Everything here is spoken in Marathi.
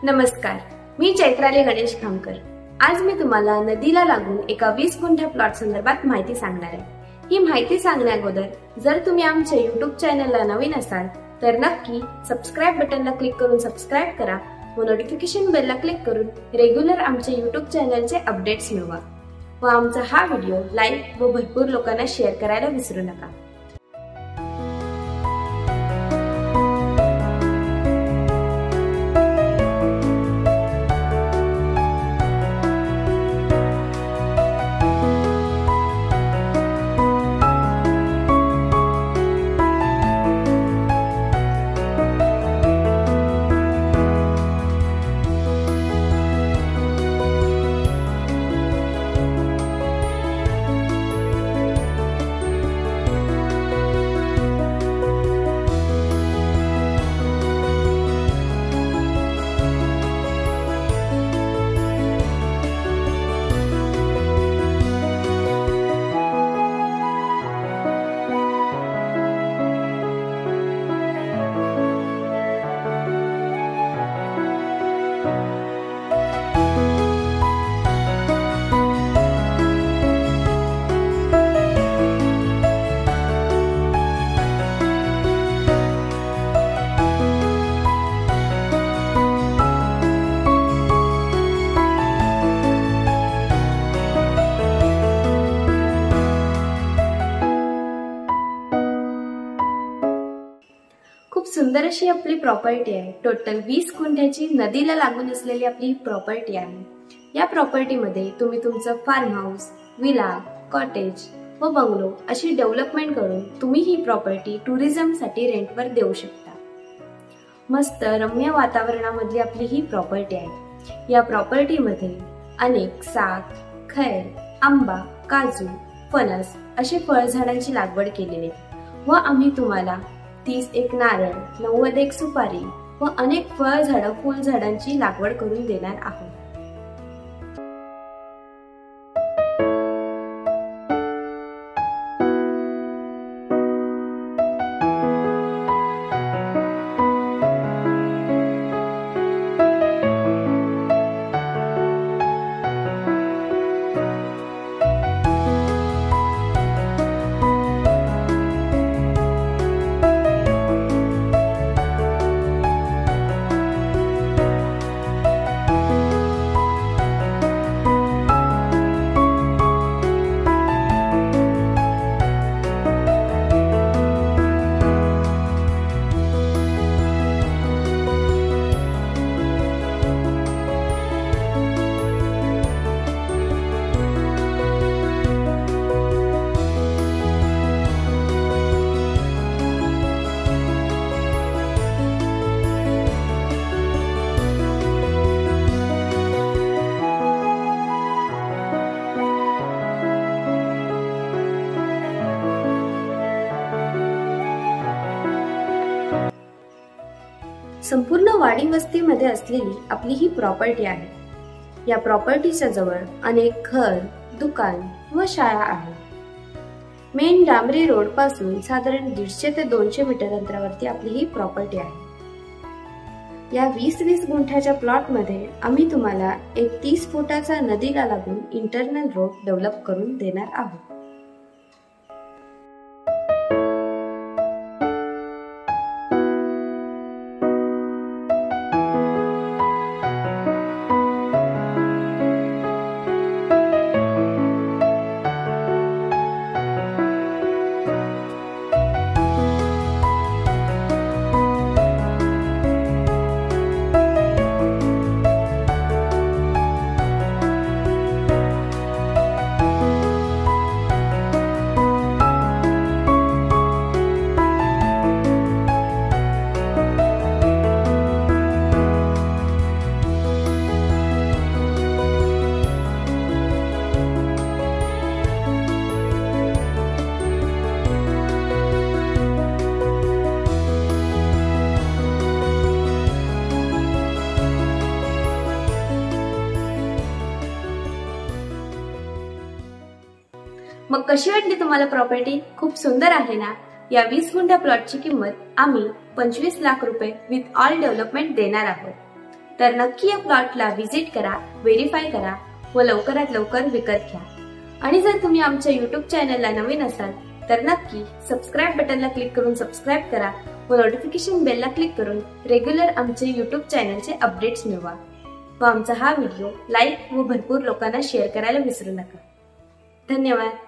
नमस्कार, मी चैत्राली गणेश खामकर। आज मी तुम्हाला नदीला लागून एका 20 गुंठा प्लॉट संदर्भात माहिती सांगणार आहे। ही माहिती सांगण्याअगोदर जर तुम्ही आमच्या YouTube चॅनलला नवीन असाल तर नक्की सबस्क्राइब बटनला क्लिक करून सबस्क्राइब करा व नोटिफिकेशन बेलला क्लिक करून रेग्युलर आमच्या YouTube चॅनलचे अपडेट्स मिळवा व आमचा हा व्हिडिओ लाईक व भरपूर लोकांना शेअर करायला विसरू नका। खूप सुंदर अशी आपली प्रॉपर्टी आहे। टोटल 20 गुंठ्याची नदीला लागून असलेली आपली प्रॉपर्टी आहे। या प्रॉपर्टीमध्ये तुम्ही तुमचं फार्म हाऊस, विला, कॉटेज व बंगलो अशी डेव्हलपमेंट करून तुम्ही ही प्रॉपर्टी टुरिझमसाठी रेंटवर देऊ शकता। मस्त रम्य वातावरणामधली आपली ही प्रॉपर्टी आहे। या प्रॉपर्टीमध्ये अनेक साग, खैर, आंबा, काजू, फणस अशी फळझाडांची लागवड केलेली आहे व आम्ही तुम्हाला 30 एक नारळ, 90 एक सुपारी व अनेक फळझाडं, फुलझाडांची लागवड करून देणार आहोत। संपूर्ण वाडी वस्तीमध्ये असलेली आपली ही प्रॉपर्टी आहे। या प्रॉपर्टीच्या जवळ अनेक घर, दुकान व शाळा आहेत। मेन डांबरी रोड पासून साधारण 150 ते 200 मीटर अंतरावरती आपली ही प्रॉपर्टी आहे। या 20 गुंठ्याच्या प्लॉट मध्ये आम्ही तुम्हाला एक 30 फुटाचा नदीला लागून इंटरनल रोड डेव्हलप करून देणार आहोत। मग कशी वाटली तुम्हाला प्रॉपर्टी? खूप सुंदर आहे ना? या 20 गुंठा प्लॉटची किंमत आम्ही 25 लाख रुपये विथ ऑल डेव्हलपमेंट देणार आहोत। तर नक्की या प्लॉटला व्हिजिट करा, व्हेरीफाय करा व लवकरात लवकर विकत घ्या। आणि जर तुम्ही आमच्या YouTube चॅनलला नवीन असाल तर नक्की सबस्क्राईब बटनला क्लिक करून सबस्क्राईब करा व नोटिफिकेशन बेलला क्लिक करून रेग्युलर आमचे YouTube चॅनलचे अपडेट्स मिळवा व आमचा हा व्हिडिओ लाईक व भरपूर लोकांना शेअर करायला विसरू नका। धन्यवाद।